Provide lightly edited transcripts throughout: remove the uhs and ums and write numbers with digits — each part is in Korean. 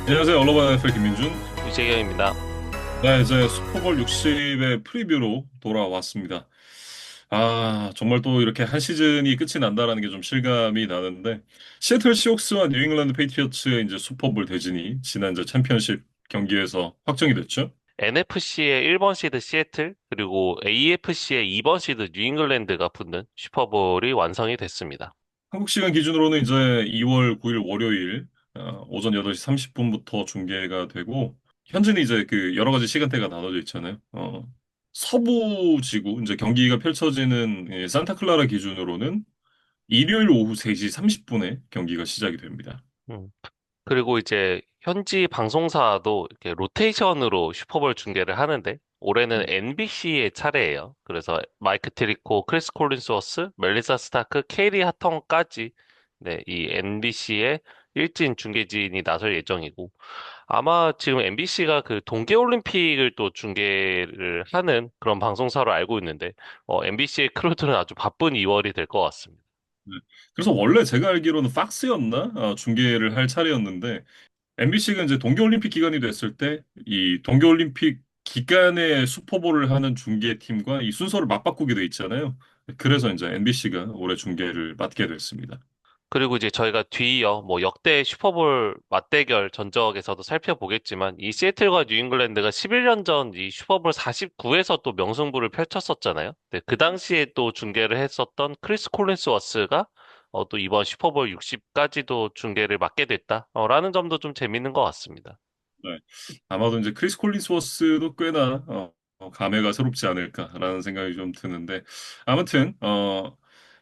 안녕하세요. 언로바 NFL 김민준. 유재경입니다. 네, 이제 슈퍼볼 60의 프리뷰로 돌아왔습니다. 정말 또 이렇게 한 시즌이 끝이 난다라는 게 좀 실감이 나는데, 시애틀 시옥스와 뉴 잉글랜드 페이트리어츠의 이제 슈퍼볼 대진이 지난 이제 챔피언십 경기에서 확정이 됐죠. NFC의 1번 시드 시애틀, 그리고 AFC의 2번 시드 뉴잉글랜드가 붙는 슈퍼볼이 완성이 됐습니다. 한국 시간 기준으로는 이제 2월 9일 월요일 오전 8시 30분부터 중계가 되고 현재는 이제 그 여러 가지 시간대가 나눠져 있잖아요. 서부 지구 이제 경기가 펼쳐지는 산타클라라 기준으로는 일요일 오후 3시 30분에 경기가 시작이 됩니다. 음. 그리고 이제 현지 방송사도 이렇게 로테이션으로 슈퍼볼 중계를 하는데, 올해는 음. NBC의 차례예요. 그래서 마이크 티리코, 크리스 콜린스워스, 멜리사 스타크, 케이리 하턴까지 네, 이 NBC의 일진 중계진이 나설 예정이고, 아마 지금 MBC가 그 동계올림픽을 또 중계를 하는 그런 방송사로 알고 있는데, MBC의 크루들은 아주 바쁜 2월이 될 것 같습니다. 네. 그래서 원래 제가 알기로는 팍스였나 중계를 할 차례였는데 MBC가 이제 동계올림픽 기간이 됐을 때 이 동계올림픽 기간에 슈퍼볼을 하는 중계팀과 이 순서를 맞바꾸게 돼 있잖아요. 그래서 이제 MBC가 올해 중계를 맡게 됐습니다. 그리고 이제 저희가 뒤이어 뭐 역대 슈퍼볼 맞대결 전적에서도 살펴보겠지만, 이 시애틀과 뉴잉글랜드가 11년 전 이 슈퍼볼 49에서 또 명승부를 펼쳤었잖아요. 네, 그 당시에 또 중계를 했었던 크리스 콜린스워스가 또 이번 슈퍼볼 60까지도 중계를 맡게 됐다라는 점도 좀 재밌는 것 같습니다. 네. 아마도 이제 크리스 콜린스워스도 꽤나 감회가 새롭지 않을까라는 생각이 좀 드는데 아무튼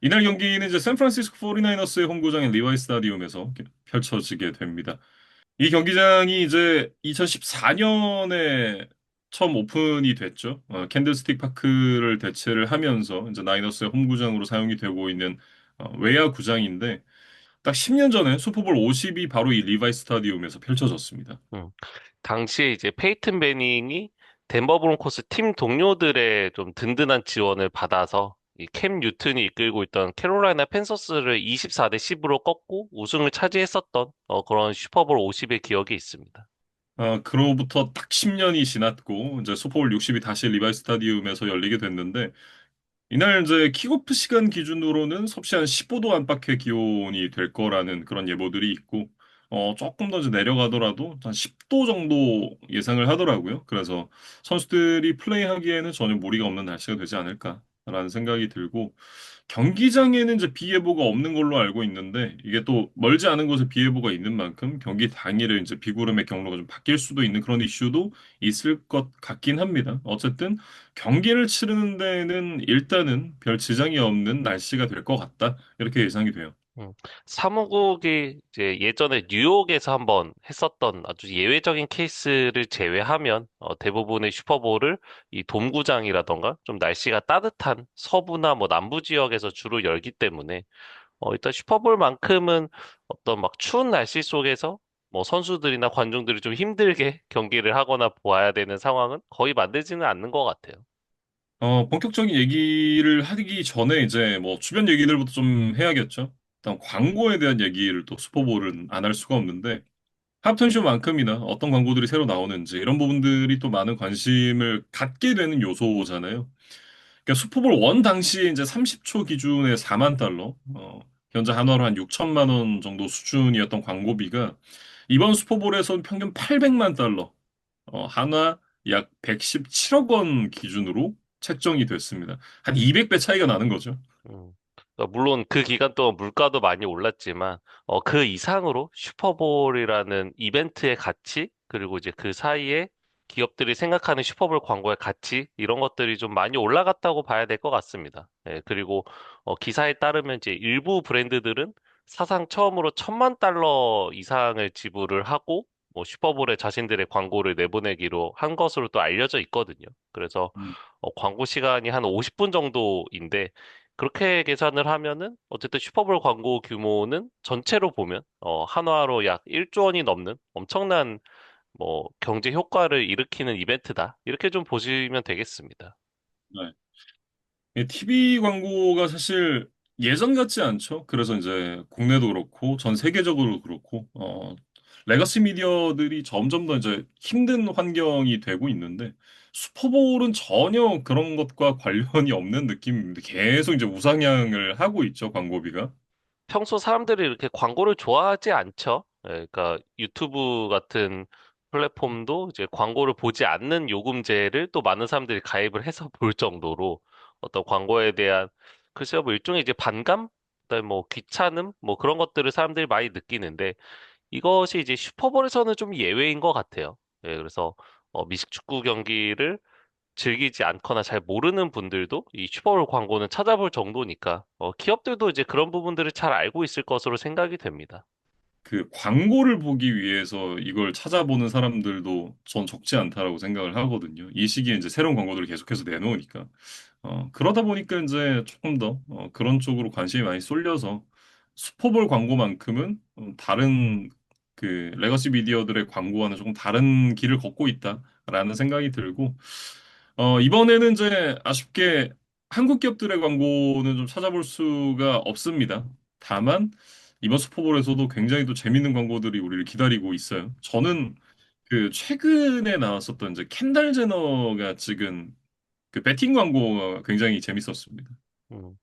이날 경기는 이제 샌프란시스코 49ers 의 홈구장인 리바이 스타디움에서 펼쳐지게 됩니다. 이 경기장이 이제 2014년에 처음 오픈이 됐죠. 캔들스틱 파크를 대체를 하면서 이제 나이너스의 홈구장으로 사용이 되고 있는 외야 구장인데 딱 10년 전에 슈퍼볼 50이 바로 이 리바이 스타디움에서 펼쳐졌습니다. 음. 당시에 이제 페이튼 매닝이 덴버 브론코스 팀 동료들의 좀 든든한 지원을 받아서 이 캠 뉴튼이 이끌고 있던 캐롤라이나 팬서스를 24대 10으로 꺾고 우승을 차지했었던 그런 슈퍼볼 50의 기억이 있습니다. 그로부터 딱 10년이 지났고 이제 슈퍼볼 60이 다시 리바이 스타디움에서 열리게 됐는데 이날 이제 킥오프 시간 기준으로는 섭씨 한 15도 안팎의 기온이 될 거라는 그런 예보들이 있고, 조금 더 이제 내려가더라도 한 10도 정도 예상을 하더라고요. 그래서 선수들이 플레이하기에는 전혀 무리가 없는 날씨가 되지 않을까라는 생각이 들고, 경기장에는 이제 비 예보가 없는 걸로 알고 있는데, 이게 또 멀지 않은 곳에 비 예보가 있는 만큼 경기 당일에 이제 비구름의 경로가 좀 바뀔 수도 있는 그런 이슈도 있을 것 같긴 합니다. 어쨌든 경기를 치르는 데는 일단은 별 지장이 없는 날씨가 될 것 같다. 이렇게 예상이 돼요. 음, 사무국이 이제 예전에 뉴욕에서 한번 했었던 아주 예외적인 케이스를 제외하면 대부분의 슈퍼볼을 이 돔구장이라던가 좀 날씨가 따뜻한 서부나 뭐 남부 지역에서 주로 열기 때문에 일단 슈퍼볼만큼은 어떤 막 추운 날씨 속에서 뭐 선수들이나 관중들이 좀 힘들게 경기를 하거나 보아야 되는 상황은 거의 만들지는 않는 것 같아요. 본격적인 얘기를 하기 전에 이제 뭐 주변 얘기들부터 좀 해야겠죠. 일단 광고에 대한 얘기를 또 슈퍼볼은 안 할 수가 없는데 합턴쇼만큼이나 어떤 광고들이 새로 나오는지 이런 부분들이 또 많은 관심을 갖게 되는 요소잖아요. 그러니까 슈퍼볼 원 당시에 이제 30초 기준에 4만 달러, 현재 한화로 한 6천만 원 정도 수준이었던 광고비가 이번 슈퍼볼에서는 평균 800만 달러, 한화 약 117억 원 기준으로 책정이 됐습니다. 한 200배 차이가 나는 거죠. 음. 물론 그 기간 동안 물가도 많이 올랐지만, 그 이상으로 슈퍼볼이라는 이벤트의 가치, 그리고 이제 그 사이에 기업들이 생각하는 슈퍼볼 광고의 가치, 이런 것들이 좀 많이 올라갔다고 봐야 될 것 같습니다. 예, 그리고 기사에 따르면 이제 일부 브랜드들은 사상 처음으로 1,000만 달러 이상을 지불을 하고, 뭐 슈퍼볼에 자신들의 광고를 내보내기로 한 것으로 또 알려져 있거든요. 그래서 음, 광고 시간이 한 50분 정도인데, 그렇게 계산을 하면은 어쨌든 슈퍼볼 광고 규모는 전체로 보면 한화로 약 1조 원이 넘는 엄청난 뭐 경제 효과를 일으키는 이벤트다. 이렇게 좀 보시면 되겠습니다. 네. TV 광고가 사실 예전 같지 않죠. 그래서 이제 국내도 그렇고 전 세계적으로 그렇고 레거시 미디어들이 점점 더 이제 힘든 환경이 되고 있는데 슈퍼볼은 전혀 그런 것과 관련이 없는 느낌인데 계속 이제 우상향을 하고 있죠, 광고비가. 평소 사람들이 이렇게 광고를 좋아하지 않죠. 예, 그러니까 유튜브 같은 플랫폼도 이제 광고를 보지 않는 요금제를 또 많은 사람들이 가입을 해서 볼 정도로 어떤 광고에 대한 글쎄요, 뭐 일종의 이제 반감? 그다음에 뭐 귀찮음? 뭐 그런 것들을 사람들이 많이 느끼는데 이것이 이제 슈퍼볼에서는 좀 예외인 것 같아요. 예, 그래서 미식축구 경기를 즐기지 않거나 잘 모르는 분들도 이 슈퍼볼 광고는 찾아볼 정도니까 기업들도 이제 그런 부분들을 잘 알고 있을 것으로 생각이 됩니다. 그 광고를 보기 위해서 이걸 찾아보는 사람들도 전 적지 않다라고 생각을 하거든요. 이 시기에 이제 새로운 광고들을 계속해서 내놓으니까. 그러다 보니까 이제 조금 더 그런 쪽으로 관심이 많이 쏠려서 슈퍼볼 광고만큼은 다른 그 레거시 미디어들의 광고와는 조금 다른 길을 걷고 있다라는 생각이 들고 이번에는 이제 아쉽게 한국 기업들의 광고는 좀 찾아볼 수가 없습니다. 다만 이번 슈퍼볼에서도 굉장히 또 재밌는 광고들이 우리를 기다리고 있어요. 저는 그 최근에 나왔었던 이제 켄달 제너가 찍은 그 배팅 광고가 굉장히 재밌었습니다. 음.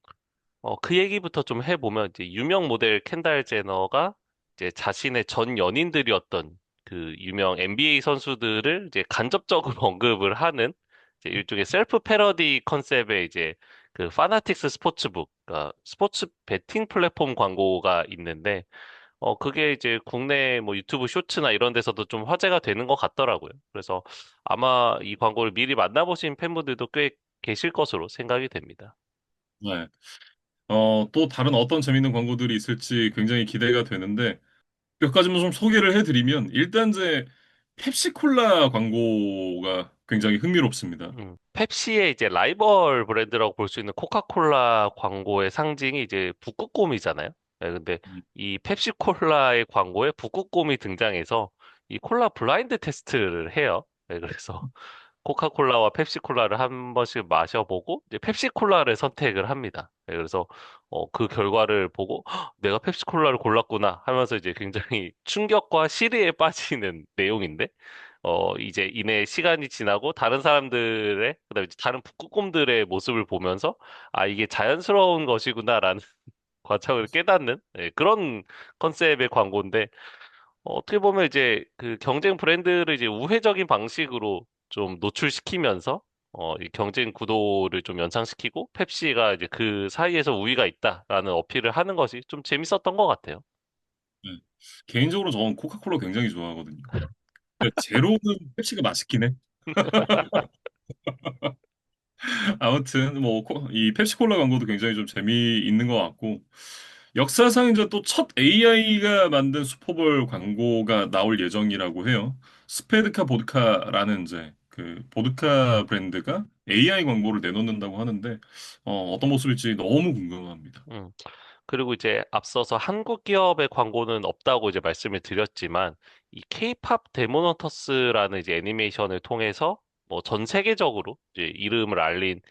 그 얘기부터 좀 해보면 이제 유명 모델 켄달 제너가 이제 자신의 전 연인들이었던 그 유명 NBA 선수들을 이제 간접적으로 언급을 하는 이제 일종의 셀프 패러디 컨셉의 이제 그 파나틱스 스포츠북, 그러니까 스포츠 베팅 플랫폼 광고가 있는데 그게 이제 국내 뭐 유튜브 쇼츠나 이런 데서도 좀 화제가 되는 것 같더라고요. 그래서 아마 이 광고를 미리 만나보신 팬분들도 꽤 계실 것으로 생각이 됩니다. 네. 또 다른 어떤 재밌는 광고들이 있을지 굉장히 기대가 되는데 몇 가지만 좀 소개를 해드리면 일단 이제 펩시콜라 광고가 굉장히 흥미롭습니다. 펩시의 이제 라이벌 브랜드라고 볼 수 있는 코카콜라 광고의 상징이 이제 북극곰이잖아요. 네, 근데 음, 이 펩시콜라의 광고에 북극곰이 등장해서 이 콜라 블라인드 테스트를 해요. 네, 그래서 코카콜라와 펩시콜라를 한 번씩 마셔보고 이제 펩시콜라를 선택을 합니다. 네, 그래서 그 결과를 보고 "헉, 내가 펩시콜라를 골랐구나 하면서 이제 굉장히 충격과 시리에 빠지는 내용인데 이제 이내 시간이 지나고 다른 사람들의 그다음에 이제 다른 북극곰들의 모습을 보면서 아 이게 자연스러운 것이구나라는 과정을 깨닫는 그런 컨셉의 광고인데 어떻게 보면 이제 그 경쟁 브랜드를 이제 우회적인 방식으로 좀 노출시키면서 이 경쟁 구도를 좀 연상시키고 펩시가 이제 그 사이에서 우위가 있다라는 어필을 하는 것이 좀 재밌었던 것 같아요. 네. 개인적으로 저는 코카콜라 굉장히 좋아하거든요. 근데 제로는 펩시가 맛있긴 해. 아무튼 뭐 이 펩시콜라 광고도 굉장히 좀 재미있는 것 같고 역사상 이제 또 첫 AI가 만든 슈퍼볼 광고가 나올 예정이라고 해요. 스페드카 보드카라는 이제 그 보드카 브랜드가 AI 광고를 내놓는다고 하는데 어떤 모습일지 너무 궁금합니다. 음. 그리고 이제 앞서서 한국 기업의 광고는 없다고 이제 말씀을 드렸지만 이 K-팝 데모노터스라는 이제 애니메이션을 통해서 뭐 전 세계적으로 이제 이름을 알린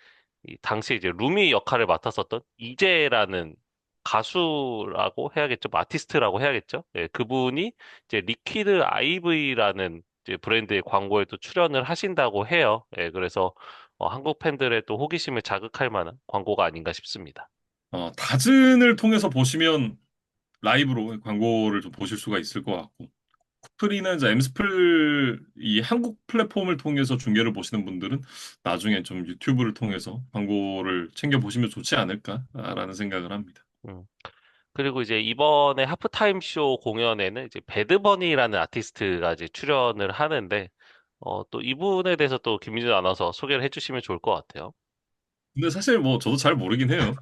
이 당시 이제 루미 역할을 맡았었던 이재라는 가수라고 해야겠죠, 뭐 아티스트라고 해야겠죠. 예, 그분이 이제 리퀴드 아이브이라는 이제 브랜드의 광고에 또 출연을 하신다고 해요. 예, 그래서 한국 팬들의 또 호기심을 자극할 만한 광고가 아닌가 싶습니다. 다즌을 통해서 보시면 라이브로 광고를 좀 보실 수가 있을 것 같고 쿠플이나 이제 엠스플 이 한국 플랫폼을 통해서 중계를 보시는 분들은 나중에 좀 유튜브를 통해서 광고를 챙겨 보시면 좋지 않을까라는 생각을 합니다. 음. 그리고 이제 이번에 하프타임 쇼 공연에는 이제 배드버니라는 아티스트가 이제 출연을 하는데, 또 이분에 대해서 또 김민준 아나운서 소개를 해주시면 좋을 것 같아요. 근데 사실 뭐 저도 잘 모르긴 해요.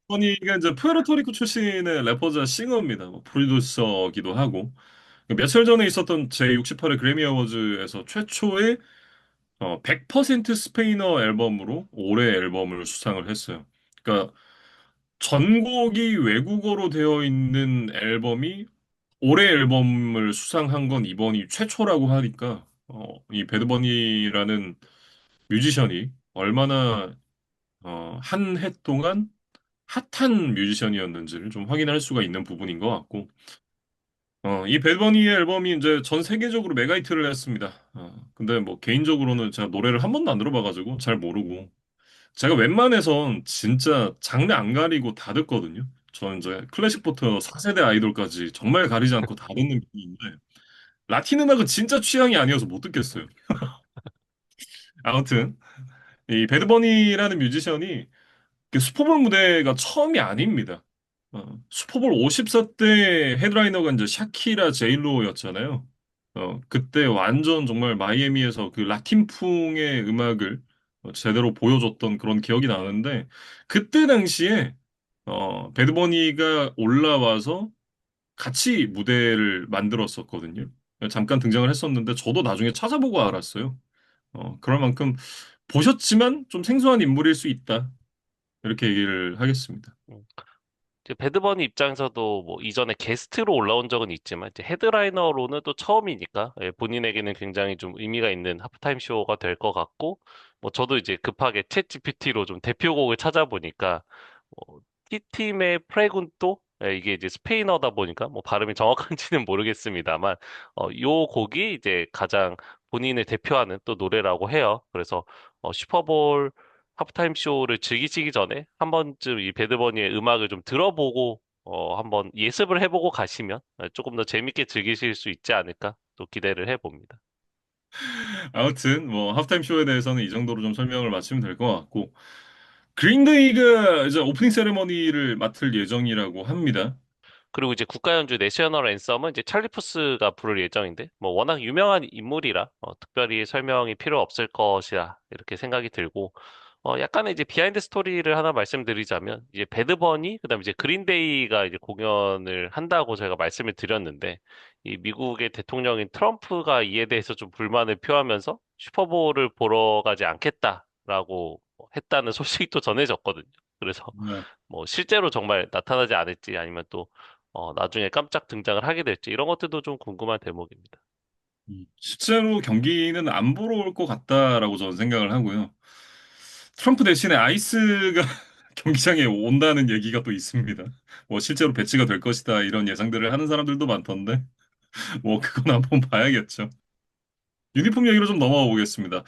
토니가 이제 푸에르토리코 출신의 래퍼자 싱어입니다. 뭐 프로듀서기도 하고 며칠 전에 있었던 제68회 그래미 어워즈에서 최초의 100% 스페인어 앨범으로 올해 앨범을 수상을 했어요. 그러니까 전곡이 외국어로 되어 있는 앨범이 올해 앨범을 수상한 건 이번이 최초라고 하니까 이 배드버니라는 뮤지션이 얼마나 한 해 동안 핫한 뮤지션이었는지를 좀 확인할 수가 있는 부분인 것 같고 이 배드버니의 앨범이 이제 전 세계적으로 메가히트를 했습니다. 근데 뭐 개인적으로는 제가 노래를 한 번도 안 들어봐가지고 잘 모르고 제가 웬만해선 진짜 장르 안 가리고 다 듣거든요. 저는 이제 클래식부터 4세대 아이돌까지 정말 가리지 않고 다 듣는 편인데 라틴 음악은 진짜 취향이 아니어서 못 듣겠어요. 아무튼 이 배드버니라는 뮤지션이 그 슈퍼볼 무대가 처음이 아닙니다. 슈퍼볼 54대 헤드라이너가 이제 샤키라 제일로였잖아요. 그때 완전 정말 마이애미에서 그 라틴풍의 음악을 제대로 보여줬던 그런 기억이 나는데 그때 당시에 배드버니가 올라와서 같이 무대를 만들었었거든요. 잠깐 등장을 했었는데 저도 나중에 찾아보고 알았어요. 그럴 만큼 보셨지만 좀 생소한 인물일 수 있다. 이렇게 얘기를 하겠습니다. 음. 이제 배드버니 입장에서도 뭐 이전에 게스트로 올라온 적은 있지만 이제 헤드라이너로는 또 처음이니까 예, 본인에게는 굉장히 좀 의미가 있는 하프타임 쇼가 될 것 같고 뭐 저도 이제 급하게 챗 GPT로 좀 대표곡을 찾아보니까 T팀의 프레군또 예, 이게 이제 스페인어다 보니까 뭐 발음이 정확한지는 모르겠습니다만 요 곡이 이제 가장 본인을 대표하는 또 노래라고 해요. 그래서 슈퍼볼 하프타임 쇼를 즐기시기 전에 한 번쯤 이 배드버니의 음악을 좀 들어보고 한번 예습을 해보고 가시면 조금 더 재밌게 즐기실 수 있지 않을까 또 기대를 해봅니다. 아무튼 뭐 하프타임 쇼에 대해서는 이 정도로 좀 설명을 마치면 될 것 같고 그린데이가 이제 오프닝 세레머니를 맡을 예정이라고 합니다. 그리고 이제 국가연주 내셔널 앤썸은 이제 찰리 푸스가 부를 예정인데 뭐 워낙 유명한 인물이라 특별히 설명이 필요 없을 것이라 이렇게 생각이 들고 약간의 이제 비하인드 스토리를 하나 말씀드리자면 이제 배드버니 그다음에 이제 그린데이가 이제 공연을 한다고 제가 말씀을 드렸는데 이 미국의 대통령인 트럼프가 이에 대해서 좀 불만을 표하면서 슈퍼볼을 보러 가지 않겠다라고 했다는 소식도 전해졌거든요. 그래서 네. 뭐 실제로 정말 나타나지 않을지 아니면 또 나중에 깜짝 등장을 하게 될지 이런 것들도 좀 궁금한 대목입니다. 실제로 경기는 안 보러 올 것 같다라고 저는 생각을 하고요. 트럼프 대신에 아이스가 경기장에 온다는 얘기가 또 있습니다. 뭐 실제로 배치가 될 것이다 이런 예상들을 하는 사람들도 많던데 뭐 그건 한번 봐야겠죠. 유니폼 얘기로 좀 넘어가 보겠습니다.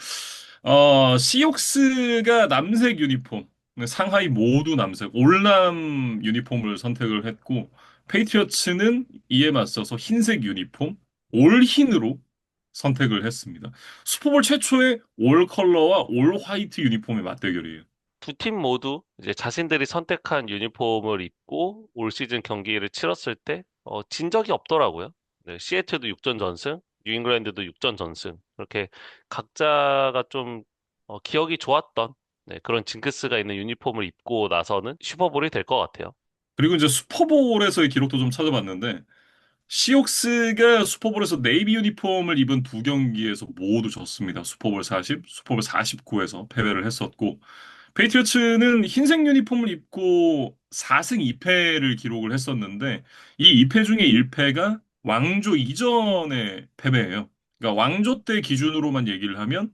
시옥스가 남색 유니폼, 상하이 모두 남색, 올남 유니폼을 선택을 했고, 페이트리어츠는 이에 맞서서 흰색 유니폼, 올흰으로 선택을 했습니다. 슈퍼볼 최초의 올 컬러와 올 화이트 유니폼의 맞대결이에요. 두 팀 모두 이제 자신들이 선택한 유니폼을 입고 올 시즌 경기를 치렀을 때 진 적이 없더라고요. 네, 시애틀도 6전 전승, 뉴잉글랜드도 6전 전승. 그렇게 각자가 좀 기억이 좋았던 네, 그런 징크스가 있는 유니폼을 입고 나서는 슈퍼볼이 될 것 같아요. 그리고 이제 슈퍼볼에서의 기록도 좀 찾아봤는데, 시옥스가 슈퍼볼에서 네이비 유니폼을 입은 두 경기에서 모두 졌습니다. 슈퍼볼 40, 슈퍼볼 49에서 패배를 했었고, 페이트리어츠는 흰색 유니폼을 입고 4승 2패를 기록을 했었는데, 이 2패 중에 1패가 왕조 이전의 패배예요. 그러니까 왕조 때 기준으로만 얘기를 하면,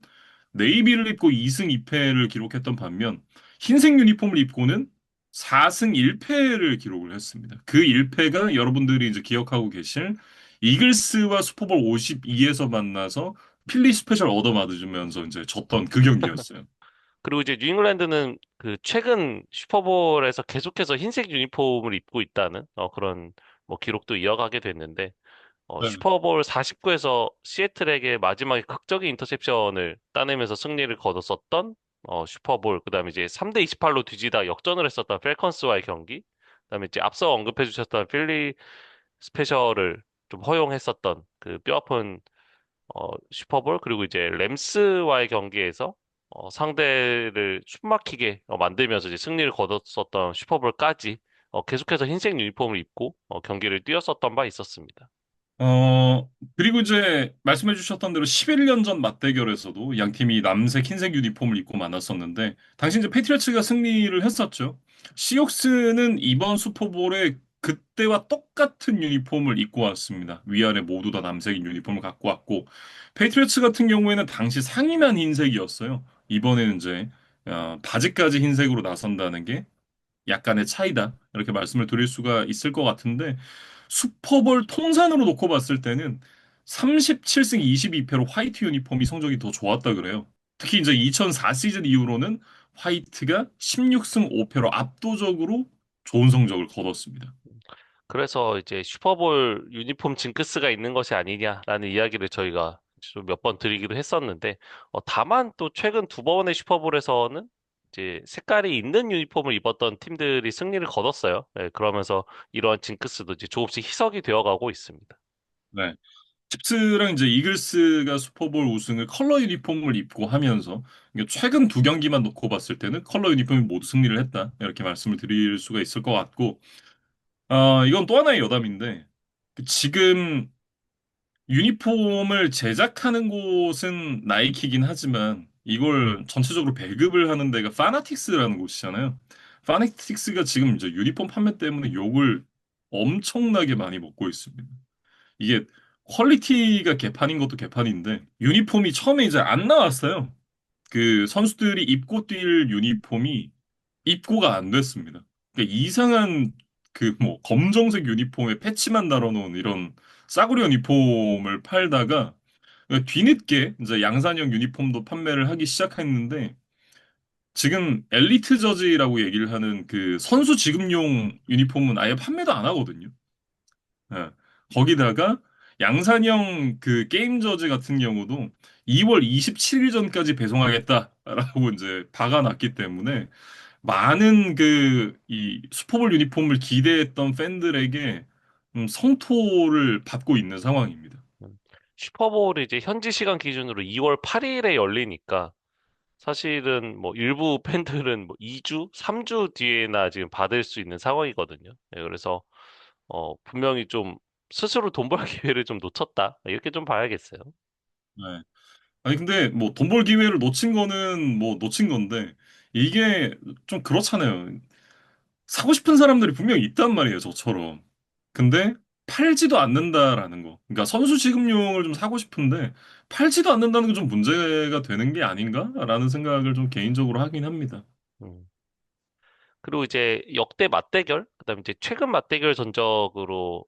네이비를 입고 2승 2패를 기록했던 반면, 흰색 유니폼을 입고는 4승 1패를 기록을 했습니다. 그 1패가 여러분들이 이제 기억하고 계실 이글스와 슈퍼볼 52에서 만나서 필리 스페셜 얻어맞으면서 이제 졌던 그 경기였어요. 그리고 이제 뉴잉글랜드는 그 최근 슈퍼볼에서 계속해서 흰색 유니폼을 입고 있다는 그런 뭐 기록도 이어가게 됐는데 네. 슈퍼볼 49에서 시애틀에게 마지막에 극적인 인터셉션을 따내면서 승리를 거뒀었던 슈퍼볼 그다음에 이제 3대 28로 뒤지다 역전을 했었던 펠컨스와의 경기 그다음에 이제 앞서 언급해 주셨던 필리 스페셜을 좀 허용했었던 그 뼈아픈 슈퍼볼 그리고 이제 램스와의 경기에서 상대를 숨막히게 만들면서 이제 승리를 거뒀었던 슈퍼볼까지 계속해서 흰색 유니폼을 입고 경기를 뛰었었던 바 있었습니다. 그리고 이제 말씀해 주셨던 대로 11년 전 맞대결에서도 양 팀이 남색, 흰색 유니폼을 입고 만났었는데, 당시 이제 페이트리어츠가 승리를 했었죠. 시옥스는 이번 슈퍼볼에 그때와 똑같은 유니폼을 입고 왔습니다. 위아래 모두 다 남색 유니폼을 갖고 왔고, 페이트리어츠 같은 경우에는 당시 상의만 흰색이었어요. 이번에는 이제 바지까지 흰색으로 나선다는 게 약간의 차이다. 이렇게 말씀을 드릴 수가 있을 것 같은데, 슈퍼볼 통산으로 놓고 봤을 때는 37승 22패로 화이트 유니폼이 성적이 더 좋았다 그래요. 특히 이제 2004 시즌 이후로는 화이트가 16승 5패로 압도적으로 좋은 성적을 거뒀습니다. 그래서 이제 슈퍼볼 유니폼 징크스가 있는 것이 아니냐라는 이야기를 저희가 좀 몇 번 드리기도 했었는데, 다만 또 최근 두 번의 슈퍼볼에서는 이제 색깔이 있는 유니폼을 입었던 팀들이 승리를 거뒀어요. 네, 그러면서 이러한 징크스도 이제 조금씩 희석이 되어가고 있습니다. 네. 칩스랑 이제 이글스가 슈퍼볼 우승을 컬러 유니폼을 입고 하면서 이게 최근 두 경기만 놓고 봤을 때는 컬러 유니폼이 모두 승리를 했다. 이렇게 말씀을 드릴 수가 있을 것 같고, 이건 또 하나의 여담인데, 그 지금 유니폼을 제작하는 곳은 나이키긴 하지만 이걸 전체적으로 배급을 하는 데가 파나틱스라는 곳이잖아요. 파나틱스가 지금 이제 유니폼 판매 때문에 욕을 엄청나게 많이 먹고 있습니다. 이게 퀄리티가 개판인 것도 개판인데 유니폼이 처음에 이제 안 나왔어요. 그 선수들이 입고 뛸 유니폼이 입고가 안 됐습니다. 그러니까 이상한 그 뭐 검정색 유니폼에 패치만 달아놓은 이런 싸구려 유니폼을 팔다가 뒤늦게 이제 양산형 유니폼도 판매를 하기 시작했는데 지금 엘리트 저지라고 얘기를 하는 그 선수 지급용 유니폼은 아예 판매도 안 하거든요. 예. 거기다가 양산형 그 게임 저지 같은 경우도 2월 27일 전까지 배송하겠다라고 이제 박아놨기 때문에 많은 그 이 슈퍼볼 유니폼을 기대했던 팬들에게 성토를 받고 있는 상황입니다. 음. 슈퍼볼이 이제 현지 시간 기준으로 2월 8일에 열리니까 사실은 뭐 일부 팬들은 뭐 2주, 3주 뒤에나 지금 받을 수 있는 상황이거든요. 네, 그래서 분명히 좀 스스로 돈 벌 기회를 좀 놓쳤다. 이렇게 좀 봐야겠어요. 네. 아니 근데 뭐 돈 벌 기회를 놓친 거는 뭐 놓친 건데 이게 좀 그렇잖아요. 사고 싶은 사람들이 분명히 있단 말이에요, 저처럼. 근데 팔지도 않는다라는 거. 그러니까 선수 지급용을 좀 사고 싶은데 팔지도 않는다는 게 좀 문제가 되는 게 아닌가라는 생각을 좀 개인적으로 하긴 합니다. 음. 그리고 이제 역대 맞대결, 그다음에 이제 최근 맞대결 전적으로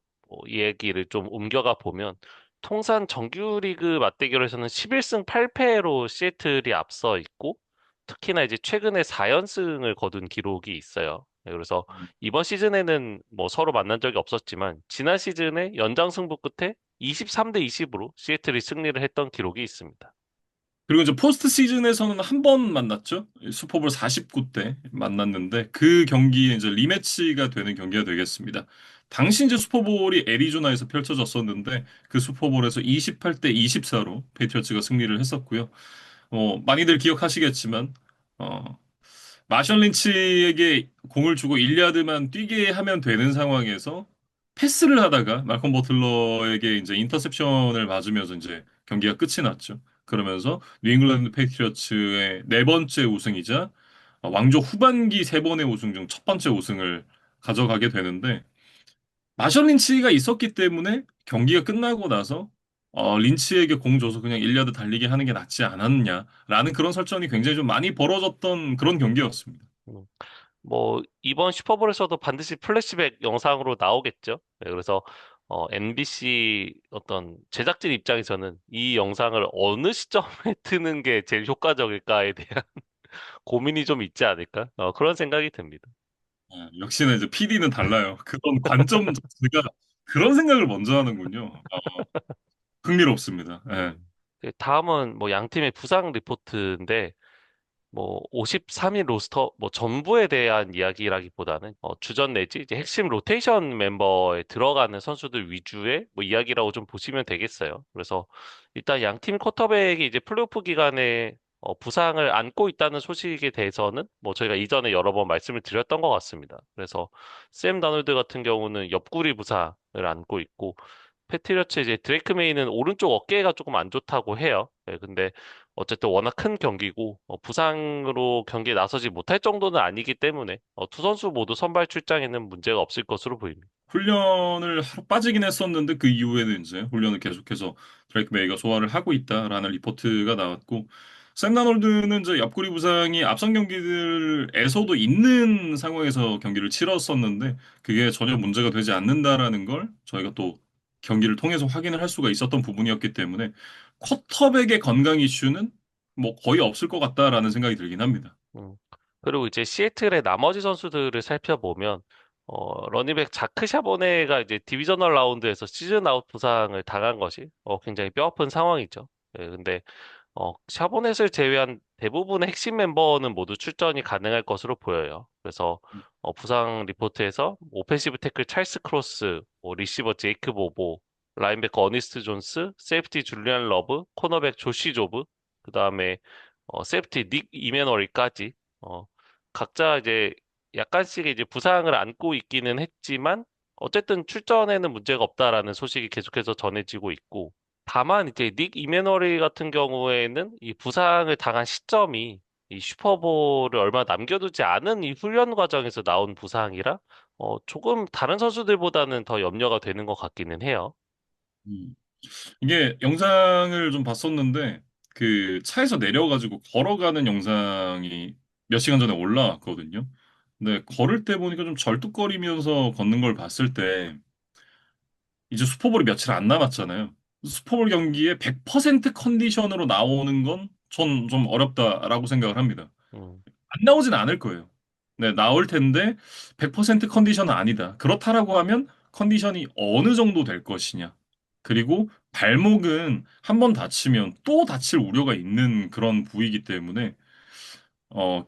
이 얘기를 좀 옮겨가 보면 통산 정규리그 맞대결에서는 11승 8패로 시애틀이 앞서 있고 특히나 이제 최근에 4연승을 거둔 기록이 있어요. 네, 그래서 이번 시즌에는 뭐 서로 만난 적이 없었지만 지난 시즌에 연장 승부 끝에 23대 20으로 시애틀이 승리를 했던 기록이 있습니다. 그리고 이제 포스트 시즌에서는 한 번 만났죠. 슈퍼볼 49 때 만났는데 그 경기에 이제 리매치가 되는 경기가 되겠습니다. 당시 이제 슈퍼볼이 애리조나에서 펼쳐졌었는데 그 슈퍼볼에서 28대 24로 페이트리어츠가 승리를 했었고요. 많이들 기억하시겠지만 어, 마셜 린치에게 공을 주고 1야드만 뛰게 하면 되는 상황에서 패스를 하다가 말콤 버틀러에게 이제 인터셉션을 맞으면서 이제 경기가 끝이 났죠. 그러면서 뉴잉글랜드 페이트리어츠의 네 번째 우승이자 왕조 후반기 세 번의 우승 중 첫 번째 우승을 가져가게 되는데 마셜 린치가 있었기 때문에 경기가 끝나고 나서 린치에게 공 줘서 그냥 1야드 달리게 하는 게 낫지 않았냐라는 그런 설전이 굉장히 좀 많이 벌어졌던 그런 경기였습니다. 음. 뭐 이번 슈퍼볼에서도 반드시 플래시백 영상으로 나오겠죠. 네, 그래서 NBC 어떤 제작진 입장에서는 이 영상을 어느 시점에 트는 게 제일 효과적일까에 대한 고민이 좀 있지 않을까? 그런 생각이 듭니다. 역시나 이제 PD는 달라요. 그런 관점 자체가 그런 생각을 먼저 하는군요. 흥미롭습니다. 예. 다음은 뭐 양 팀의 부상 리포트인데 뭐 53인 로스터 뭐 전부에 대한 이야기라기보다는 주전 내지 이제 핵심 로테이션 멤버에 들어가는 선수들 위주의 뭐 이야기라고 좀 보시면 되겠어요. 그래서 일단 양 팀 쿼터백이 이제 플레이오프 기간에 부상을 안고 있다는 소식에 대해서는 뭐 저희가 이전에 여러 번 말씀을 드렸던 것 같습니다. 그래서 샘 다놀드 같은 경우는 옆구리 부상을 안고 있고 패트리어츠 이제 드레이크 메이는 오른쪽 어깨가 조금 안 좋다고 해요. 네, 근데 어쨌든 워낙 큰 경기고 부상으로 경기에 나서지 못할 정도는 아니기 때문에 두 선수 모두 선발 출장에는 문제가 없을 것으로 보입니다. 훈련을 하루 빠지긴 했었는데 그 이후에는 이제 훈련을 계속해서 드레이크 메이가 소화를 하고 있다라는 리포트가 나왔고 샘 다놀드는 이제 옆구리 부상이 앞선 경기들에서도 있는 상황에서 경기를 치렀었는데 그게 전혀 문제가 되지 않는다라는 걸 저희가 또 경기를 통해서 확인을 할 수가 있었던 부분이었기 때문에 쿼터백의 건강 이슈는 뭐 거의 없을 것 같다라는 생각이 들긴 합니다. 음. 그리고 이제 시애틀의 나머지 선수들을 살펴보면, 러닝백 자크 샤보네가 이제 디비저널 라운드에서 시즌 아웃 부상을 당한 것이, 굉장히 뼈아픈 상황이죠. 예, 근데 샤보넷을 제외한 대부분의 핵심 멤버는 모두 출전이 가능할 것으로 보여요. 그래서 부상 리포트에서 오펜시브 태클 찰스 크로스, 리시버 제이크 보보, 라인베커 어니스트 존스, 세이프티 줄리안 러브, 코너백 조시 조브, 그 다음에 세이프티 닉 이메너리까지 어, 각자 이제 약간씩 이제 부상을 안고 있기는 했지만 어쨌든 출전에는 문제가 없다라는 소식이 계속해서 전해지고 있고 다만 이제 닉 이메너리 같은 경우에는 이 부상을 당한 시점이 이 슈퍼볼을 얼마 남겨두지 않은 이 훈련 과정에서 나온 부상이라 조금 다른 선수들보다는 더 염려가 되는 것 같기는 해요. 음. 이게 영상을 좀 봤었는데 그 차에서 내려가지고 걸어가는 영상이 몇 시간 전에 올라왔거든요. 근데 걸을 때 보니까 좀 절뚝거리면서 걷는 걸 봤을 때 이제 슈퍼볼이 며칠 안 남았잖아요. 슈퍼볼 경기에 100% 컨디션으로 나오는 건 전 좀 어렵다라고 생각을 합니다. 음, 안 나오진 않을 거예요. 네, 나올 텐데 100% 컨디션은 아니다. 그렇다라고 하면 컨디션이 어느 정도 될 것이냐. 그리고 발목은 한 번 다치면 또 다칠 우려가 있는 그런 부위이기 때문에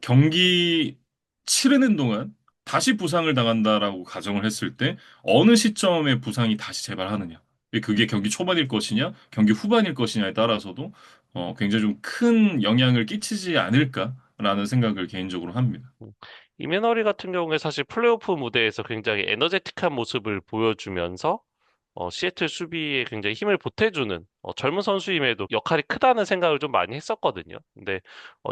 경기 치르는 동안 다시 부상을 당한다라고 가정을 했을 때 어느 시점에 부상이 다시 재발하느냐. 그게 경기 초반일 것이냐, 경기 후반일 것이냐에 따라서도 굉장히 좀 큰 영향을 끼치지 않을까라는 생각을 개인적으로 합니다. 음. 이메너리 같은 경우에 사실 플레이오프 무대에서 굉장히 에너제틱한 모습을 보여주면서 시애틀 수비에 굉장히 힘을 보태주는 젊은 선수임에도 역할이 크다는 생각을 좀 많이 했었거든요. 근데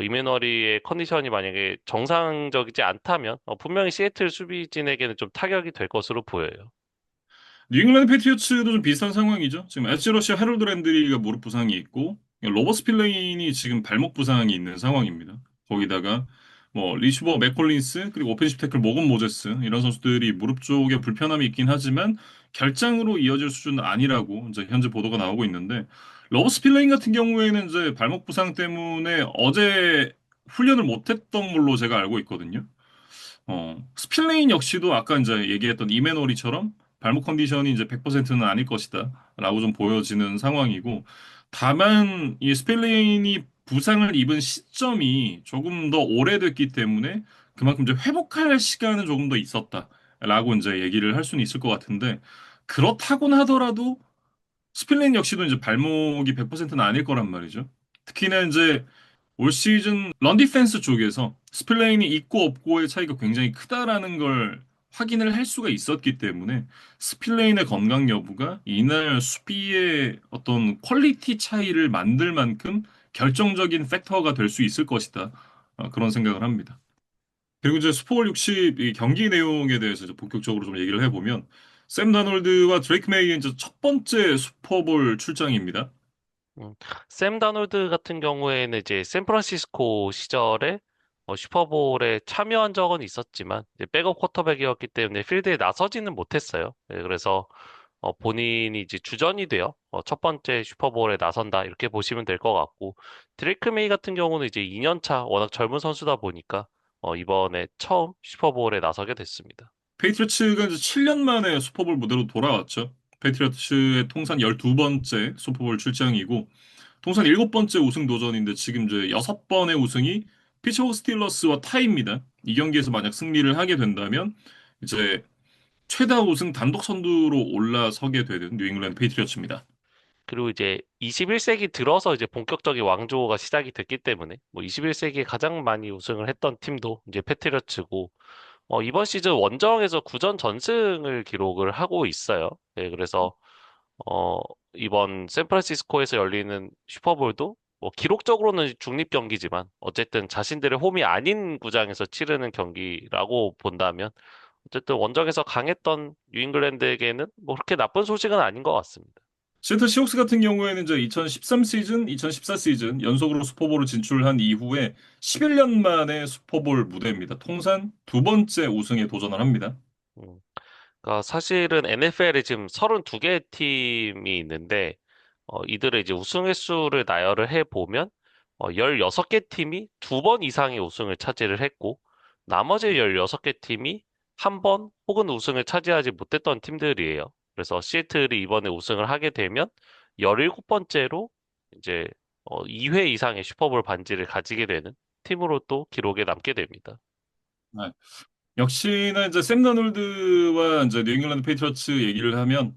이메너리의 컨디션이 만약에 정상적이지 않다면 분명히 시애틀 수비진에게는 좀 타격이 될 것으로 보여요. 뉴잉글랜드 패트리어츠도 좀 비슷한 상황이죠. 지금 엣지 러시 해럴드 랜드리가 무릎 부상이 있고 로버 스필레인이 지금 발목 부상이 있는 상황입니다. 거기다가 뭐 리슈버 맥콜린스 그리고 오펜시브 태클 모건 모제스 이런 선수들이 무릎 쪽에 불편함이 있긴 하지만 결장으로 이어질 수준은 아니라고 이제 현재 보도가 나오고 있는데 로버 스필레인 같은 경우에는 이제 발목 부상 때문에 어제 훈련을 못했던 걸로 제가 알고 있거든요. 스필레인 역시도 아까 이제 얘기했던 이메노리처럼 발목 컨디션이 이제 100%는 아닐 것이다. 라고 좀 보여지는 상황이고, 다만 이 스필레인이 부상을 입은 시점이 조금 더 오래됐기 때문에 그만큼 이제 회복할 시간은 조금 더 있었다. 라고 이제 얘기를 할 수는 있을 것 같은데, 그렇다고는 하더라도 스필레인 역시도 이제 발목이 100%는 아닐 거란 말이죠. 특히나 이제 올 시즌 런 디펜스 쪽에서 스플레인이 있고 없고의 차이가 굉장히 크다라는 걸 확인을 할 수가 있었기 때문에 스플레인의 건강 여부가 이날 수비의 어떤 퀄리티 차이를 만들 만큼 결정적인 팩터가 될 수 있을 것이다. 그런 생각을 합니다. 그리고 이제 슈퍼볼 60 이 경기 내용에 대해서 이제 본격적으로 좀 얘기를 해보면 샘 다놀드와 드레이크 메이의 이제 첫 번째 슈퍼볼 출장입니다. 음, 샘 다놀드 같은 경우에는 이제 샌프란시스코 시절에 슈퍼볼에 참여한 적은 있었지만 이제 백업 쿼터백이었기 때문에 필드에 나서지는 못했어요. 네, 그래서 본인이 이제 주전이 되어 첫 번째 슈퍼볼에 나선다 이렇게 보시면 될 것 같고 드레이크 메이 같은 경우는 이제 2년 차 워낙 젊은 선수다 보니까 이번에 처음 슈퍼볼에 나서게 됐습니다. 페이트리츠가 이제 7년 만에 슈퍼볼 무대로 돌아왔죠. 페이트리츠의 통산 12번째 슈퍼볼 출장이고 통산 7번째 우승 도전인데 지금 이제 6번의 우승이 피츠버그 스틸러스와 타이입니다. 이 경기에서 만약 승리를 하게 된다면 이제 최다 우승 단독 선두로 올라서게 되는 뉴잉글랜드 페이트리어츠입니다. 그리고 이제 21세기 들어서 이제 본격적인 왕조가 시작이 됐기 때문에 뭐 21세기에 가장 많이 우승을 했던 팀도 이제 패트리어츠고 이번 시즌 원정에서 9전 전승을 기록을 하고 있어요. 네, 그래서 어, 이번 샌프란시스코에서 열리는 슈퍼볼도 뭐 기록적으로는 중립 경기지만 어쨌든 자신들의 홈이 아닌 구장에서 치르는 경기라고 본다면 어쨌든 원정에서 강했던 뉴잉글랜드에게는 뭐 그렇게 나쁜 소식은 아닌 것 같습니다. 시애틀 시옥스 같은 경우에는 이제 2013 시즌, 2014 시즌 연속으로 슈퍼볼을 진출한 이후에 11년 만에 슈퍼볼 무대입니다. 통산 두 번째 우승에 도전을 합니다. 음. 그러니까 사실은 NFL에 지금 32개 팀이 있는데, 이들의 이제 우승 횟수를 나열을 해보면, 16개 팀이 두 번 이상의 우승을 차지를 했고, 나머지 16개 팀이 한 번 혹은 우승을 차지하지 못했던 팀들이에요. 그래서 시애틀이 이번에 우승을 하게 되면 17번째로 이제 2회 이상의 슈퍼볼 반지를 가지게 되는 팀으로 또 기록에 남게 됩니다. 네. 역시나 이제 샘 다놀드와 이제 뉴 잉글랜드 페이트리어츠 얘기를 하면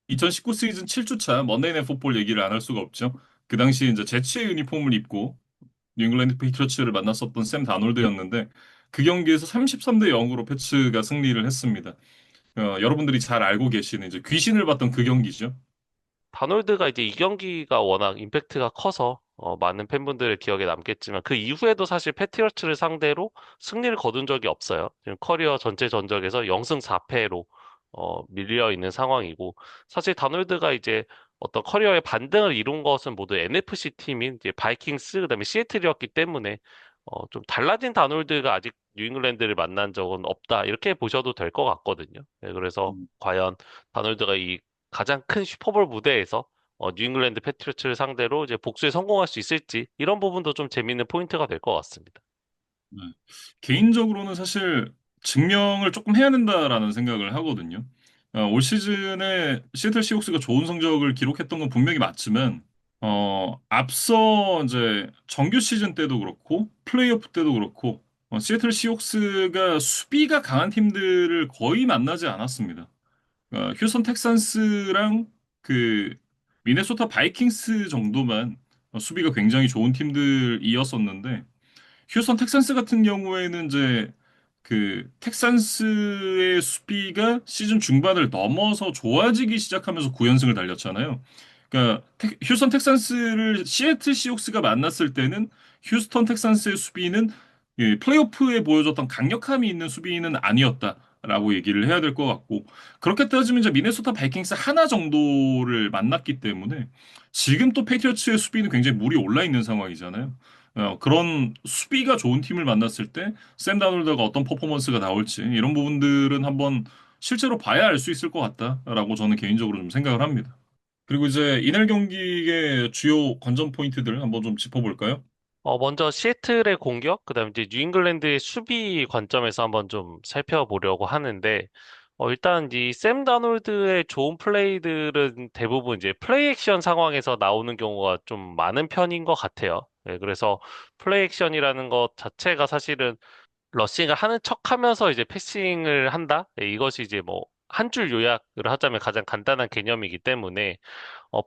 2019 시즌 7주차 먼데이 나잇 풋볼 얘기를 안 할 수가 없죠. 그 당시 이제 제치의 유니폼을 입고 뉴 잉글랜드 페이트리어츠를 만났었던 샘 다놀드였는데 그 경기에서 33대 0으로 패츠가 승리를 했습니다. 여러분들이 잘 알고 계시는 이제 귀신을 봤던 그 경기죠. 다놀드가 이제 이 경기가 워낙 임팩트가 커서 많은 팬분들의 기억에 남겠지만 그 이후에도 사실 패트리어츠를 상대로 승리를 거둔 적이 없어요. 지금 커리어 전체 전적에서 0승 4패로 밀려 있는 상황이고 사실 다놀드가 이제 어떤 커리어의 반등을 이룬 것은 모두 NFC 팀인 이제 바이킹스 그다음에 시애틀이었기 때문에 좀 달라진 다놀드가 아직 뉴잉글랜드를 만난 적은 없다 이렇게 보셔도 될 것 같거든요. 네, 그래서 음, 과연 다놀드가 이 가장 큰 슈퍼볼 무대에서 뉴잉글랜드 패트리어츠를 상대로 이제 복수에 성공할 수 있을지 이런 부분도 좀 재밌는 포인트가 될 것 같습니다. 네. 개인적으로는 사실 증명을 조금 해야 된다라는 생각을 하거든요. 올 시즌에 시애틀 시옥스가 좋은 성적을 기록했던 건 분명히 맞지만, 앞서 이제 정규 시즌 때도 그렇고, 플레이오프 때도 그렇고, 시애틀 시옥스가 수비가 강한 팀들을 거의 만나지 않았습니다. 휴스턴 텍산스랑 그 미네소타 바이킹스 정도만 수비가 굉장히 좋은 팀들이었었는데, 휴스턴 텍산스 같은 경우에는 이제 그 텍산스의 수비가 시즌 중반을 넘어서 좋아지기 시작하면서 9연승을 달렸잖아요. 그러니까 휴스턴 텍산스를 시애틀 시옥스가 만났을 때는 휴스턴 텍산스의 수비는 플레이오프에 보여줬던 강력함이 있는 수비는 아니었다라고 얘기를 해야 될 것 같고 그렇게 따지면 이제 미네소타 바이킹스 하나 정도를 만났기 때문에 지금 또 페이트리어츠의 수비는 굉장히 물이 올라 있는 상황이잖아요. 그런 수비가 좋은 팀을 만났을 때 샘 다놀드가 어떤 퍼포먼스가 나올지 이런 부분들은 한번 실제로 봐야 알 수 있을 것 같다라고 저는 개인적으로 좀 생각을 합니다. 그리고 이제 이날 경기의 주요 관전 포인트들 한번 좀 짚어볼까요? 먼저 시애틀의 공격, 그다음에 이제 뉴잉글랜드의 수비 관점에서 한번 좀 살펴보려고 하는데, 일단 이 샘 다놀드의 좋은 플레이들은 대부분 이제 플레이 액션 상황에서 나오는 경우가 좀 많은 편인 것 같아요. 네, 그래서 플레이 액션이라는 것 자체가 사실은 러싱을 하는 척 하면서 이제 패싱을 한다? 네, 이것이 이제 뭐 한 줄 요약을 하자면 가장 간단한 개념이기 때문에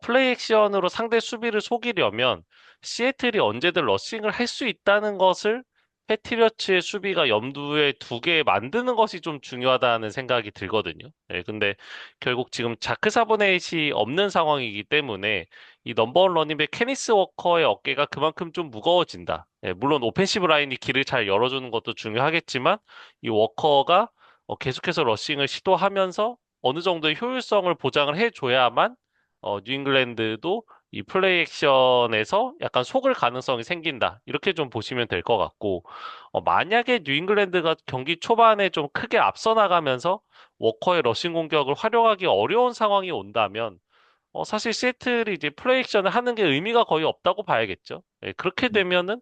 플레이 액션으로 상대 수비를 속이려면 시애틀이 언제든 러싱을 할 수 있다는 것을 패트리어츠의 수비가 염두에 두게 만드는 것이 좀 중요하다는 생각이 들거든요. 예, 근데 결국 지금 자크 사보넷이 없는 상황이기 때문에 이 넘버원 러닝백 케니스 워커의 어깨가 그만큼 좀 무거워진다. 예, 물론 오펜시브 라인이 길을 잘 열어주는 것도 중요하겠지만 이 워커가 계속해서 러싱을 시도하면서 어느 정도의 효율성을 보장을 해줘야만 뉴잉글랜드도 이 플레이 액션에서 약간 속을 가능성이 생긴다. 이렇게 좀 보시면 될 것 같고, 만약에 뉴잉글랜드가 경기 초반에 좀 크게 앞서 나가면서 워커의 러싱 공격을 활용하기 어려운 상황이 온다면, 사실 시애틀이 이제 플레이 액션을 하는 게 의미가 거의 없다고 봐야겠죠. 예, 그렇게 되면은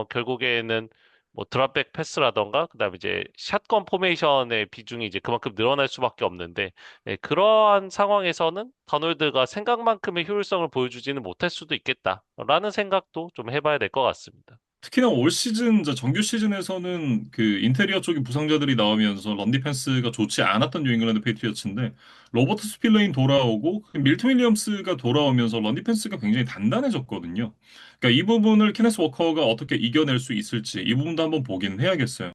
결국에는 뭐 드랍백 패스라던가 그다음에 이제 샷건 포메이션의 비중이 이제 그만큼 늘어날 수밖에 없는데 예, 그러한 상황에서는 다놀드가 생각만큼의 효율성을 보여주지는 못할 수도 있겠다라는 생각도 좀 해봐야 될 것 같습니다. 특히나 올 시즌 이제 정규 시즌에서는 그 인테리어 쪽에 부상자들이 나오면서 런 디펜스가 좋지 않았던 뉴 잉글랜드 페이트리어츠인데 로버트 스필레인 돌아오고 밀ton 윌리엄스가 돌아오면서 런 디펜스가 굉장히 단단해졌거든요. 그러니까 이 부분을 케네스 워커가 어떻게 이겨낼 수 있을지 이 부분도 한번 보긴 해야겠어요.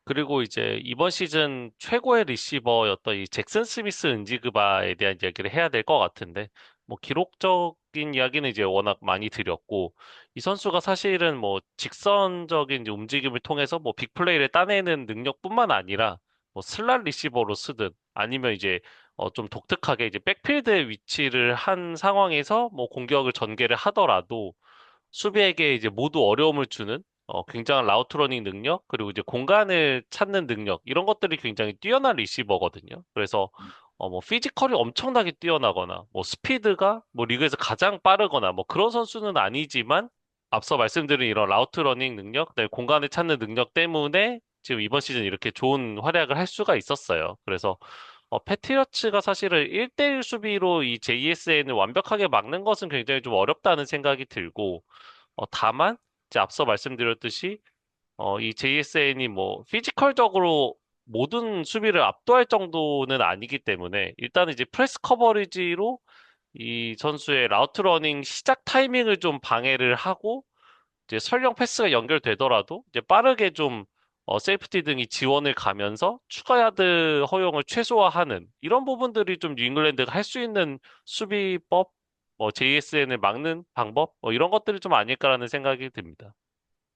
그리고 이제 이번 시즌 최고의 리시버였던 이 잭슨 스미스 은지그바에 대한 이야기를 해야 될 것 같은데, 뭐 기록적인 이야기는 이제 워낙 많이 드렸고, 이 선수가 사실은 뭐 직선적인 이제 움직임을 통해서 뭐 빅플레이를 따내는 능력뿐만 아니라, 뭐 슬롯 리시버로 쓰든, 아니면 이제 좀 독특하게 이제 백필드에 위치를 한 상황에서 뭐 공격을 전개를 하더라도 수비에게 이제 모두 어려움을 주는 굉장한 라우트 러닝 능력, 그리고 이제 공간을 찾는 능력, 이런 것들이 굉장히 뛰어난 리시버거든요. 그래서 뭐 피지컬이 엄청나게 뛰어나거나, 뭐 스피드가 뭐 리그에서 가장 빠르거나, 뭐 그런 선수는 아니지만, 앞서 말씀드린 이런 라우트 러닝 능력, 그다음에 공간을 찾는 능력 때문에 지금 이번 시즌 이렇게 좋은 활약을 할 수가 있었어요. 그래서 패트리어츠가 사실은 1대1 수비로 이 JSN을 완벽하게 막는 것은 굉장히 좀 어렵다는 생각이 들고, 다만, 이제 앞서 말씀드렸듯이, 이 JSN이 뭐, 피지컬적으로 모든 수비를 압도할 정도는 아니기 때문에, 일단 이제 프레스 커버리지로 이 선수의 라우트 러닝 시작 타이밍을 좀 방해를 하고, 이제 설령 패스가 연결되더라도, 이제 빠르게 좀, 세이프티 등이 지원을 가면서 추가 야드 허용을 최소화하는 이런 부분들이 좀 뉴잉글랜드가 할 수 있는 수비법, JSN을 막는 방법, 이런 것들이 좀 아닐까라는 생각이 듭니다.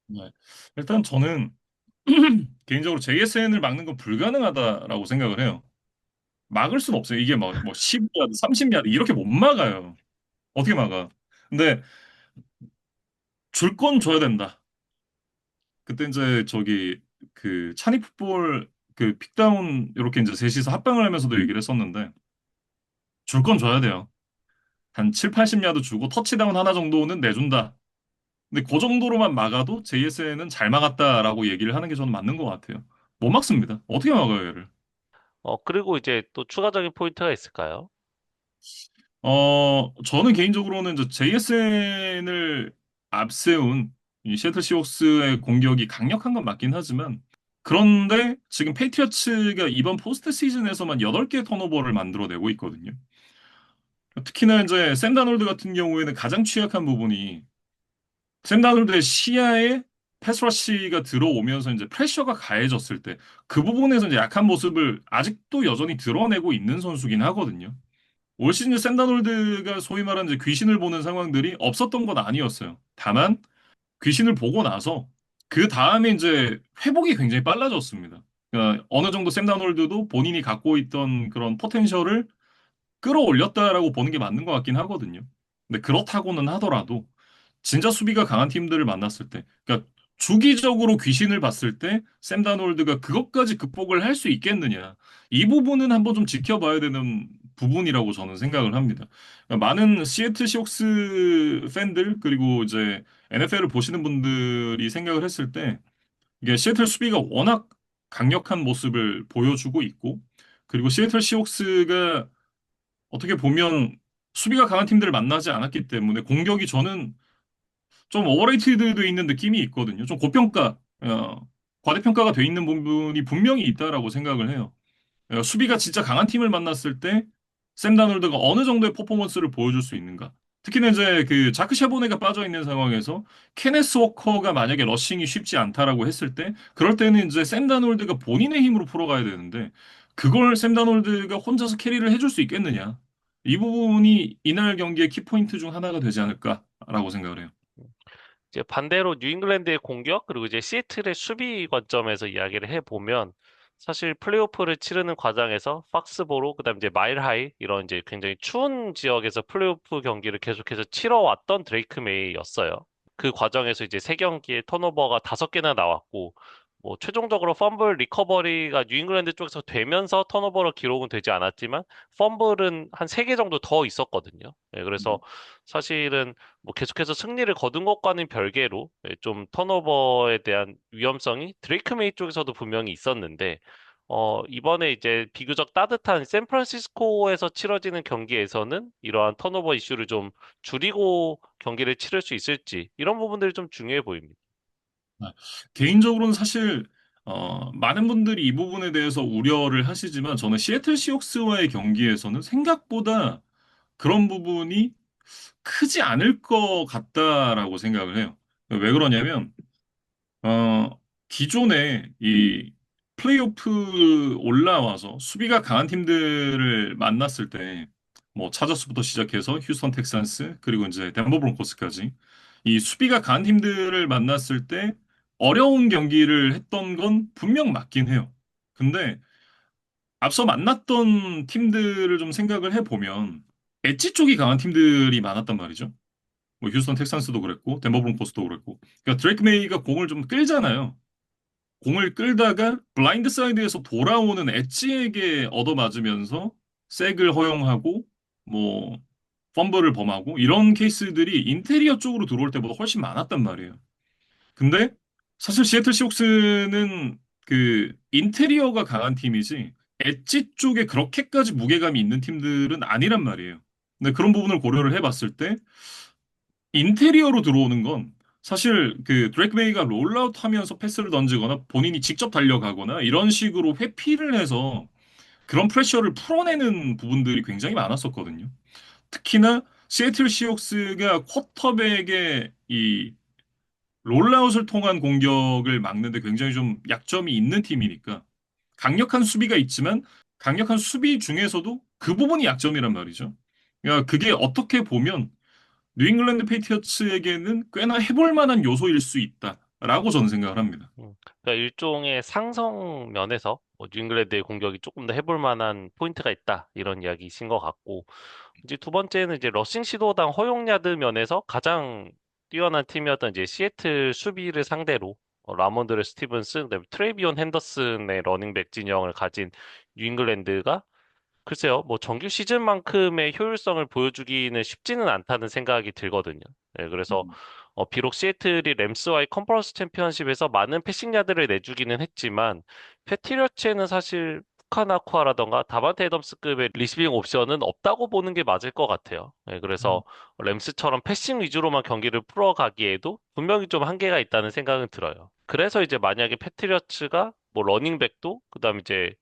네. 일단 저는 개인적으로 JSN을 막는 건 불가능하다라고 생각을 해요. 막을 수는 없어요. 이게 막 뭐 10야드, 30야드 이렇게 못 막아요. 어떻게 막아? 근데 줄 건 줘야 된다. 그때 이제 저기 그 찬이 풋볼 그 픽다운 이렇게 이제 셋이서 합방을 하면서도 얘기를 했었는데 줄 건 줘야 돼요. 한 7, 80야드 주고 터치다운 하나 정도는 내준다. 근데 그 정도로만 막아도 JSN은 잘 막았다라고 얘기를 하는 게 저는 맞는 것 같아요. 못 막습니다. 어떻게 막아요, 얘를? 그리고 이제 또 추가적인 포인트가 있을까요? 저는 개인적으로는 이제 JSN을 앞세운 이 시애틀 시옥스의 공격이 강력한 건 맞긴 하지만 그런데 지금 페이트리어츠가 이번 포스트 시즌에서만 8개 턴오버를 만들어내고 있거든요. 특히나 이제 샘 다놀드 같은 경우에는 가장 취약한 부분이 샘 다놀드의 시야에 패스러시가 들어오면서 이제 프레셔가 가해졌을 때 그 부분에서 이제 약한 모습을 아직도 여전히 드러내고 있는 선수긴 하거든요. 올 시즌 샘 다놀드가 소위 말하는 이제 귀신을 보는 상황들이 없었던 건 아니었어요. 다만 귀신을 보고 나서 그 다음에 이제 회복이 굉장히 빨라졌습니다. 그러니까 어느 정도 샘 다놀드도 본인이 갖고 있던 그런 포텐셜을 끌어올렸다라고 보는 게 맞는 것 같긴 하거든요. 근데 그렇다고는 하더라도 진짜 수비가 강한 팀들을 만났을 때, 그러니까 주기적으로 귀신을 봤을 때 샘 다놀드가 그것까지 극복을 할 수 있겠느냐. 이 부분은 한번 좀 지켜봐야 되는 부분이라고 저는 생각을 합니다. 그러니까 많은 시애틀 시옥스 팬들 그리고 이제 NFL을 보시는 분들이 생각을 했을 때 이게 시애틀 수비가 워낙 강력한 모습을 보여주고 있고 그리고 시애틀 시옥스가 어떻게 보면 수비가 강한 팀들을 만나지 않았기 때문에 공격이 저는 좀 오버레이티드도 있는 느낌이 있거든요. 좀 고평가, 과대평가가 돼 있는 부분이 분명히 있다라고 생각을 해요. 수비가 진짜 강한 팀을 만났을 때 샘 다놀드가 어느 정도의 퍼포먼스를 보여줄 수 있는가. 특히나 이제 그 자크 샤보네가 빠져 있는 상황에서 케네스 워커가 만약에 러싱이 쉽지 않다라고 했을 때 그럴 때는 이제 샘 다놀드가 본인의 힘으로 풀어가야 되는데 그걸 샘 다놀드가 혼자서 캐리를 해줄 수 있겠느냐. 이 부분이 이날 경기의 키포인트 중 하나가 되지 않을까라고 생각을 해요. 이제 반대로 뉴잉글랜드의 공격, 그리고 이제 시애틀의 수비 관점에서 이야기를 해보면, 사실 플레이오프를 치르는 과정에서 팍스보로, 그다음 이제 마일하이, 이런 이제 굉장히 추운 지역에서 플레이오프 경기를 계속해서 치러왔던 드레이크 메이였어요. 그 과정에서 이제 세 경기에 턴오버가 5개나 나왔고, 뭐 최종적으로 펌블 리커버리가 뉴잉글랜드 쪽에서 되면서 턴오버로 기록은 되지 않았지만, 펌블은 한 3개 정도 더 있었거든요. 예, 그래서 사실은 뭐 계속해서 승리를 거둔 것과는 별개로 좀 턴오버에 대한 위험성이 드레이크 메이 쪽에서도 분명히 있었는데 이번에 이제 비교적 따뜻한 샌프란시스코에서 치러지는 경기에서는 이러한 턴오버 이슈를 좀 줄이고 경기를 치를 수 있을지 이런 부분들이 좀 중요해 보입니다. 아, 개인적으로는 사실 많은 분들이 이 부분에 대해서 우려를 하시지만 저는 시애틀 시옥스와의 경기에서는 생각보다 그런 부분이 크지 않을 것 같다라고 생각을 해요. 왜 그러냐면 어, 기존에 이 플레이오프 올라와서 수비가 강한 팀들을 만났을 때, 뭐, 차저스부터 시작해서 휴스턴 텍산스, 그리고 이제 덴버 브론코스까지, 이 수비가 강한 팀들을 만났을 때 어려운 경기를 했던 건 분명 맞긴 해요. 근데 앞서 만났던 팀들을 좀 생각을 해보면 엣지 쪽이 강한 팀들이 많았단 말이죠. 뭐 휴스턴 텍산스도 그랬고 덴버 브론코스도 그랬고. 그러니까 드레이크 메이가 공을 좀 끌잖아요. 공을 끌다가 블라인드 사이드에서 돌아오는 엣지에게 얻어맞으면서 색을 허용하고 뭐 펌블을 범하고 이런 케이스들이 인테리어 쪽으로 들어올 때보다 훨씬 많았단 말이에요. 근데 사실 시애틀 시옥스는 그 인테리어가 강한 팀이지 엣지 쪽에 그렇게까지 무게감이 있는 팀들은 아니란 말이에요. 근데 그런 부분을 고려를 해봤을 때 인테리어로 들어오는 건 사실 그 드레이크 메이가 롤아웃 하면서 패스를 던지거나 본인이 직접 달려가거나 이런 식으로 회피를 해서 그런 프레셔를 풀어내는 부분들이 굉장히 많았었거든요. 특히나 시애틀 시옥스가 쿼터백의 이 롤아웃을 통한 공격을 막는데 굉장히 좀 약점이 있는 팀이니까 강력한 수비가 있지만 강력한 수비 중에서도 그 부분이 약점이란 말이죠. 그러니까 그게 어떻게 보면 뉴잉글랜드 페이트리어츠에게는 꽤나 해볼 만한 요소일 수 있다라고 저는 생각을 합니다. 그러니까 일종의 상성 면에서 뉴잉글랜드의 공격이 조금 더 해볼 만한 포인트가 있다 이런 이야기이신 것 같고 이제 두 번째는 이제 러싱 시도당 허용 야드 면에서 가장 뛰어난 팀이었던 이제 시애틀 수비를 상대로 라몬드레 스티븐슨, 그다음에 트레이비온 핸더슨의 러닝백 진영을 가진 뉴잉글랜드가 글쎄요, 뭐 정규 시즌만큼의 효율성을 보여주기는 쉽지는 않다는 생각이 들거든요. 네, 그래서 비록 시애틀이 램스와의 컨퍼런스 챔피언십에서 많은 패싱 야드를 내주기는 했지만 패트리어츠에는 사실 푸카나쿠아라던가 다반테 애덤스급의 리시빙 옵션은 없다고 보는 게 맞을 것 같아요. 네, 그래서 램스처럼 패싱 위주로만 경기를 풀어가기에도 분명히 좀 한계가 있다는 생각은 들어요. 그래서 이제 만약에 패트리어츠가 뭐 러닝백도 그다음 이제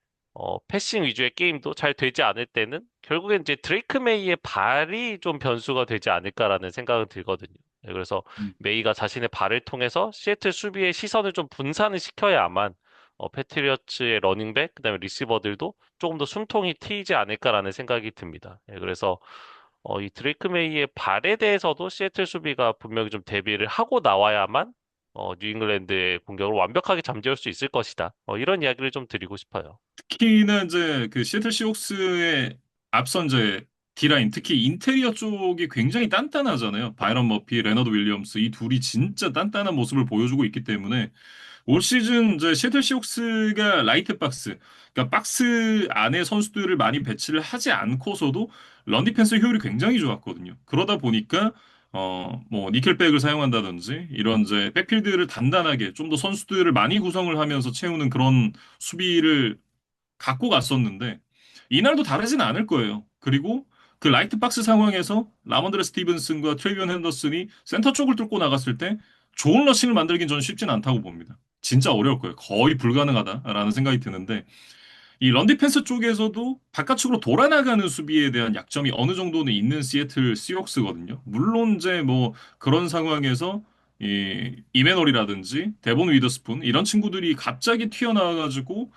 패싱 위주의 게임도 잘 되지 않을 때는 결국엔 이제 드레이크 메이의 발이 좀 변수가 되지 않을까라는 생각은 들거든요. 네, 그래서 음, 메이가 자신의 발을 통해서 시애틀 수비의 시선을 좀 분산을 시켜야만 패트리어츠의 러닝백, 그다음에 리시버들도 조금 더 숨통이 트이지 않을까라는 생각이 듭니다. 네, 그래서 이 드레이크 메이의 발에 대해서도 시애틀 수비가 분명히 좀 대비를 하고 나와야만 뉴잉글랜드의 공격을 완벽하게 잠재울 수 있을 것이다. 이런 이야기를 좀 드리고 싶어요. 특히나 이제 그 시애틀 시옥스의 앞선 이제 D라인, 특히 인테리어 쪽이 굉장히 단단하잖아요. 바이런 머피, 레너드 윌리엄스 이 둘이 진짜 단단한 모습을 보여주고 있기 때문에 올 시즌 이제 시애틀 시옥스가 라이트 박스, 그러니까 박스 안에 선수들을 많이 배치를 하지 않고서도 런 디펜스 효율이 굉장히 좋았거든요. 그러다 보니까 뭐 니켈백을 사용한다든지 이런 이제 백필드를 단단하게 좀 더 선수들을 많이 구성을 하면서 채우는 그런 수비를 갖고 갔었는데 이날도 다르진 않을 거예요. 그리고 그 라이트 박스 상황에서 라몬드레 스티븐슨과 트레이비언 핸더슨이 센터 쪽을 뚫고 나갔을 때 좋은 러싱을 만들긴 저는 쉽진 않다고 봅니다. 진짜 어려울 거예요. 거의 불가능하다라는 생각이 드는데 이 런디펜스 쪽에서도 바깥쪽으로 돌아나가는 수비에 대한 약점이 어느 정도는 있는 시애틀 시옥스거든요. 물론 이제 뭐 그런 상황에서 이 이메놀이라든지 데본 위더스푼 이런 친구들이 갑자기 튀어나와가지고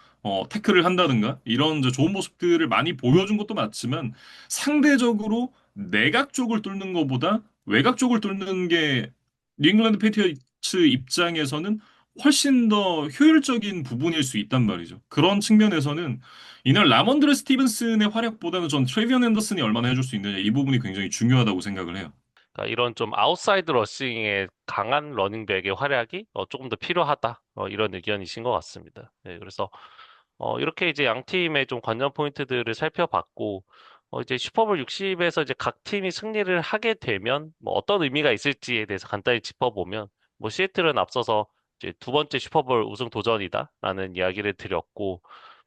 태클을 한다든가 이런 이제 좋은 모습들을 많이 보여준 것도 맞지만 상대적으로 내각 쪽을 뚫는 것보다 외곽 쪽을 뚫는 게 뉴잉글랜드 페이트리어츠 입장에서는 훨씬 더 효율적인 부분일 수 있단 말이죠. 그런 측면에서는 이날 라몬드레 스티븐슨의 활약보다는 전 트레이비언 앤더슨이 얼마나 해줄 수 있느냐 이 부분이 굉장히 중요하다고 생각을 해요. 그러니까 이런 좀 아웃사이드 러싱에 강한 러닝백의 활약이 조금 더 필요하다. 이런 의견이신 것 같습니다. 네, 그래서 이렇게 이제 양 팀의 좀 관전 포인트들을 살펴봤고, 이제 슈퍼볼 60에서 이제 각 팀이 승리를 하게 되면 뭐 어떤 의미가 있을지에 대해서 간단히 짚어보면, 뭐 시애틀은 앞서서 이제 두 번째 슈퍼볼 우승 도전이다라는 이야기를 드렸고,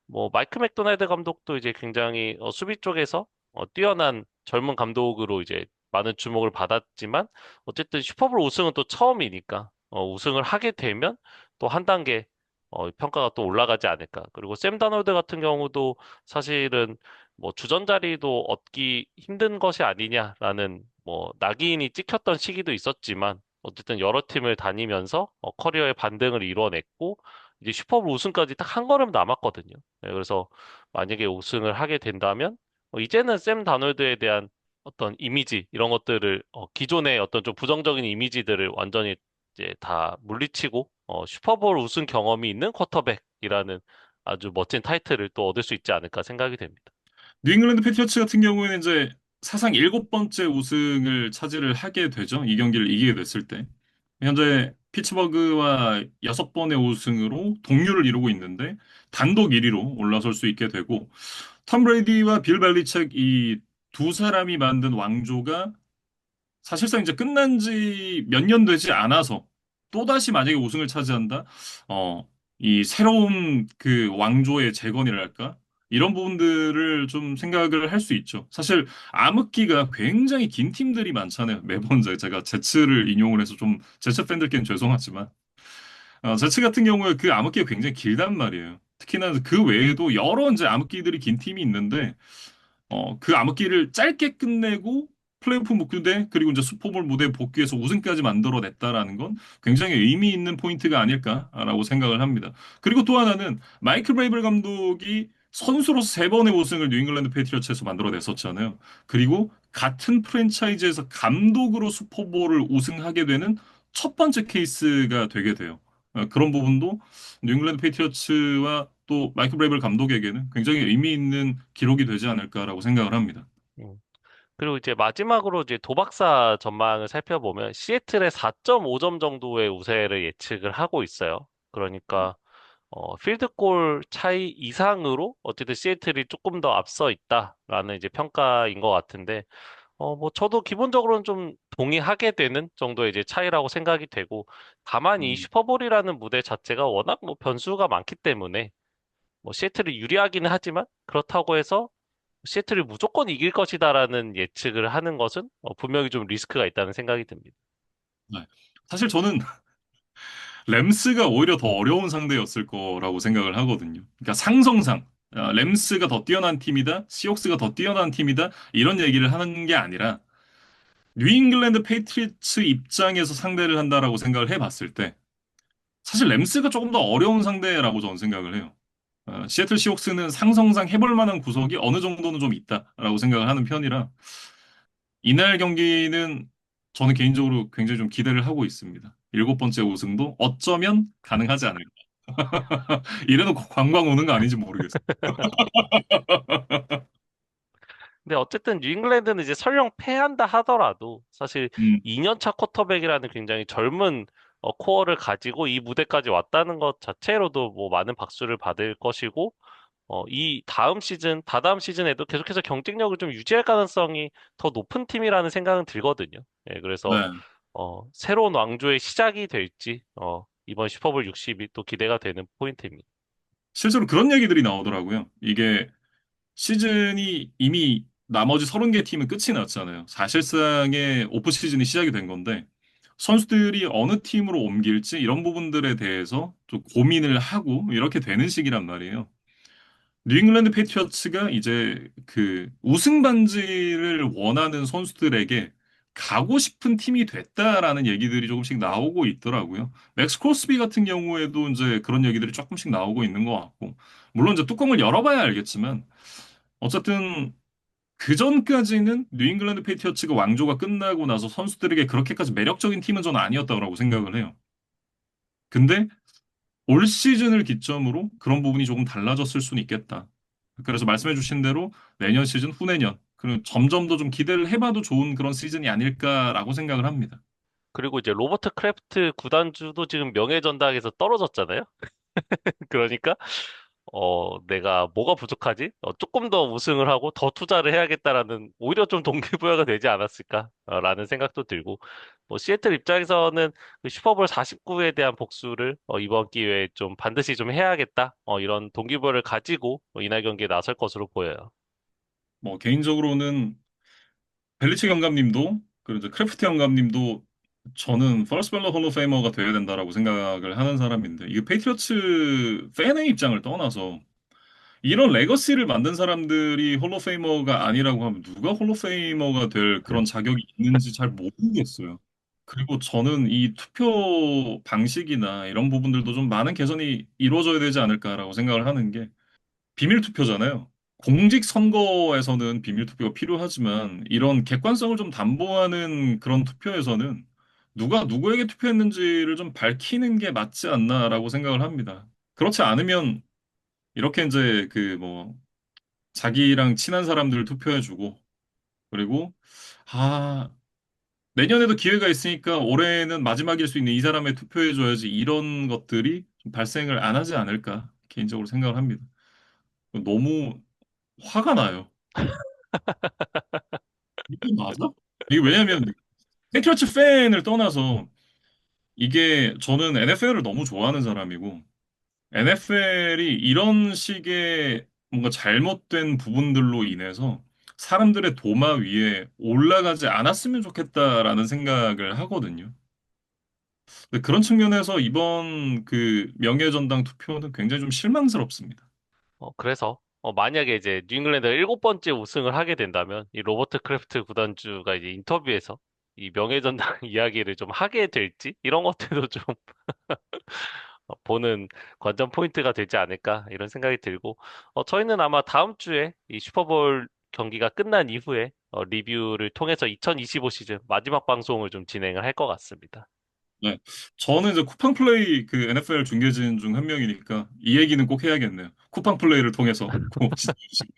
뭐 마이크 맥도날드 감독도 이제 굉장히 수비 쪽에서 뛰어난 젊은 감독으로 이제 많은 주목을 받았지만 어쨌든 슈퍼볼 우승은 또 처음이니까 우승을 하게 되면 또 한 단계 평가가 또 올라가지 않을까. 그리고 샘 다놀드 같은 경우도 사실은 뭐 주전 자리도 얻기 힘든 것이 아니냐라는 뭐 낙인이 찍혔던 시기도 있었지만 어쨌든 여러 팀을 다니면서 커리어의 반등을 이뤄냈고 이제 슈퍼볼 우승까지 딱 한 걸음 남았거든요. 네, 그래서 만약에 우승을 하게 된다면 이제는 샘 다놀드에 대한 어떤 이미지 이런 것들을 기존의 어떤 좀 부정적인 이미지들을 완전히 이제 다 물리치고 슈퍼볼 우승 경험이 있는 쿼터백이라는 아주 멋진 타이틀을 또 얻을 수 있지 않을까 생각이 됩니다. 뉴잉글랜드 패트리어츠 같은 경우에는 이제 사상 일곱 번째 우승을 차지를 하게 되죠. 이 경기를 이기게 됐을 때. 현재 피츠버그와 여섯 번의 우승으로 동률을 이루고 있는데 단독 1위로 올라설 수 있게 되고 톰 브레이디와 빌 벨리책 이 두 사람이 만든 왕조가 사실상 이제 끝난 지 몇 년 되지 않아서 또다시 만약에 우승을 차지한다? 이 새로운 그 왕조의 재건이랄까? 이런 부분들을 좀 생각을 할 수 있죠. 사실 암흑기가 굉장히 긴 팀들이 많잖아요. 매번 제가 제츠를 인용을 해서 좀 제츠 팬들께는 죄송하지만 제츠 같은 경우에 그 암흑기가 굉장히 길단 말이에요. 특히나 그 외에도 여러 이제 암흑기들이 긴 팀이 있는데 그 암흑기를 짧게 끝내고 플레이오프 무대 그리고 이제 슈퍼볼 무대에 복귀해서 우승까지 만들어냈다라는 건 굉장히 의미 있는 포인트가 아닐까라고 생각을 합니다. 그리고 또 하나는 마이클 브레이블 감독이 선수로서 세 번의 우승을 뉴잉글랜드 페이트리어츠에서 만들어냈었잖아요. 그리고 같은 프랜차이즈에서 감독으로 슈퍼볼을 우승하게 되는 첫 번째 케이스가 되게 돼요. 그런 부분도 뉴잉글랜드 페이트리어츠와 또 마이클 브레이블 감독에게는 굉장히 의미 있는 기록이 되지 않을까라고 생각을 합니다. 음. 그리고 이제 마지막으로 이제 도박사 전망을 살펴보면 시애틀의 4.5점 정도의 우세를 예측을 하고 있어요. 그러니까 필드골 차이 이상으로 어쨌든 시애틀이 조금 더 앞서 있다라는 이제 평가인 것 같은데 뭐 저도 기본적으로는 좀 동의하게 되는 정도의 이제 차이라고 생각이 되고 다만 이 음, 슈퍼볼이라는 무대 자체가 워낙 뭐 변수가 많기 때문에 뭐 시애틀이 유리하기는 하지만 그렇다고 해서 시애틀이 무조건 이길 것이다라는 예측을 하는 것은 분명히 좀 리스크가 있다는 생각이 듭니다. 네. 사실 저는 램스가 오히려 더 어려운 상대였을 거라고 생각을 하거든요. 그러니까 상성상 램스가 더 뛰어난 팀이다, 시옥스가 더 뛰어난 팀이다 이런 얘기를 하는 게 아니라 뉴잉글랜드 페이트리츠 입장에서 상대를 한다라고 생각을 해봤을 때 사실 램스가 조금 더 어려운 상대라고 저는 생각을 해요. 시애틀 시옥스는 상성상 해볼 만한 구석이 어느 정도는 좀 있다라고 생각을 하는 편이라 이날 경기는 저는 개인적으로 굉장히 좀 기대를 하고 있습니다. 일곱 번째 우승도 어쩌면 가능하지 않을까. 이래놓고 관광 오는 거 아닌지 모르겠어요. 근데 어쨌든 뉴잉글랜드는 이제 설령 패한다 하더라도 사실 음, 2년차 쿼터백이라는 굉장히 젊은 코어를 가지고 이 무대까지 왔다는 것 자체로도 뭐 많은 박수를 받을 것이고 이 다음 시즌, 다다음 시즌에도 계속해서 경쟁력을 좀 유지할 가능성이 더 높은 팀이라는 생각은 들거든요. 예, 그래서 네. 새로운 왕조의 시작이 될지 이번 슈퍼볼 60이 또 기대가 되는 포인트입니다. 실제로 그런 얘기들이 나오더라고요. 이게 시즌이 이미 나머지 30개 팀은 끝이 났잖아요. 사실상의 오프 시즌이 시작이 된 건데 선수들이 어느 팀으로 옮길지 이런 부분들에 대해서 좀 고민을 하고 이렇게 되는 시기란 말이에요. 뉴잉글랜드 페이트리어츠가 이제 그 우승 반지를 원하는 선수들에게 가고 싶은 팀이 됐다라는 얘기들이 조금씩 나오고 있더라고요. 맥스 크로스비 같은 경우에도 이제 그런 얘기들이 조금씩 나오고 있는 것 같고, 물론 이제 뚜껑을 열어봐야 알겠지만, 어쨌든 그 전까지는 뉴잉글랜드 페이트리어츠가 왕조가 끝나고 나서 선수들에게 그렇게까지 매력적인 팀은 저는 아니었다고 생각을 해요. 근데 올 시즌을 기점으로 그런 부분이 조금 달라졌을 수는 있겠다. 그래서 말씀해주신 대로 내년 시즌, 후내년, 그리고 점점 더 좀 기대를 해봐도 좋은 그런 시즌이 아닐까라고 생각을 합니다. 그리고 이제 로버트 크래프트 구단주도 지금 명예전당에서 떨어졌잖아요. 그러니까 내가 뭐가 부족하지? 조금 더 우승을 하고 더 투자를 해야겠다라는 오히려 좀 동기부여가 되지 않았을까라는 생각도 들고 뭐 시애틀 입장에서는 그 슈퍼볼 49에 대한 복수를 이번 기회에 좀 반드시 좀 해야겠다. 이런 동기부여를 가지고 이날 경기에 나설 것으로 보여요. 뭐 개인적으로는 벨리치 감독님도 그리고 이제 크래프트 감독님도 저는 퍼스트 밸러 홀 오브 페이머가 돼야 된다라고 생각을 하는 사람인데 이게 페이트리어츠 팬의 입장을 떠나서 이런 레거시를 만든 사람들이 홀 오브 페이머가 아니라고 하면 누가 홀 오브 페이머가 될 그런 자격이 있는지 잘 모르겠어요. 그리고 저는 이 투표 방식이나 이런 부분들도 좀 많은 개선이 이루어져야 되지 않을까라고 생각을 하는 게 비밀 투표잖아요. 공직 선거에서는 비밀 투표가 필요하지만 이런 객관성을 좀 담보하는 그런 투표에서는 누가 누구에게 투표했는지를 좀 밝히는 게 맞지 않나라고 생각을 합니다. 그렇지 않으면 이렇게 이제 그 뭐 자기랑 친한 사람들 투표해주고 그리고 아 내년에도 기회가 있으니까 올해는 마지막일 수 있는 이 사람에 투표해줘야지 이런 것들이 좀 발생을 안 하지 않을까 개인적으로 생각을 합니다. 너무 화가 나요. 이게 맞아? 이게 왜냐면 패트리어츠 팬을 떠나서 이게 저는 NFL을 너무 좋아하는 사람이고 NFL이 이런 식의 뭔가 잘못된 부분들로 인해서 사람들의 도마 위에 올라가지 않았으면 좋겠다라는 생각을 하거든요. 근데 그런 측면에서 이번 그 명예전당 투표는 굉장히 좀 실망스럽습니다. 그래서 만약에 이제 뉴잉글랜드가 일곱 번째 우승을 하게 된다면 이 로버트 크래프트 구단주가 이제 인터뷰에서 이 명예전당 이야기를 좀 하게 될지 이런 것들도 좀 보는 관전 포인트가 되지 않을까 이런 생각이 들고 저희는 아마 다음 주에 이 슈퍼볼 경기가 끝난 이후에 리뷰를 통해서 2025 시즌 마지막 방송을 좀 진행을 할 것 같습니다. 네. 저는 이제 쿠팡 플레이 그 NFL 중계진 중 한 명이니까 이 얘기는 꼭 해야겠네요. 쿠팡 플레이를 통해서 꼭 시청해주시기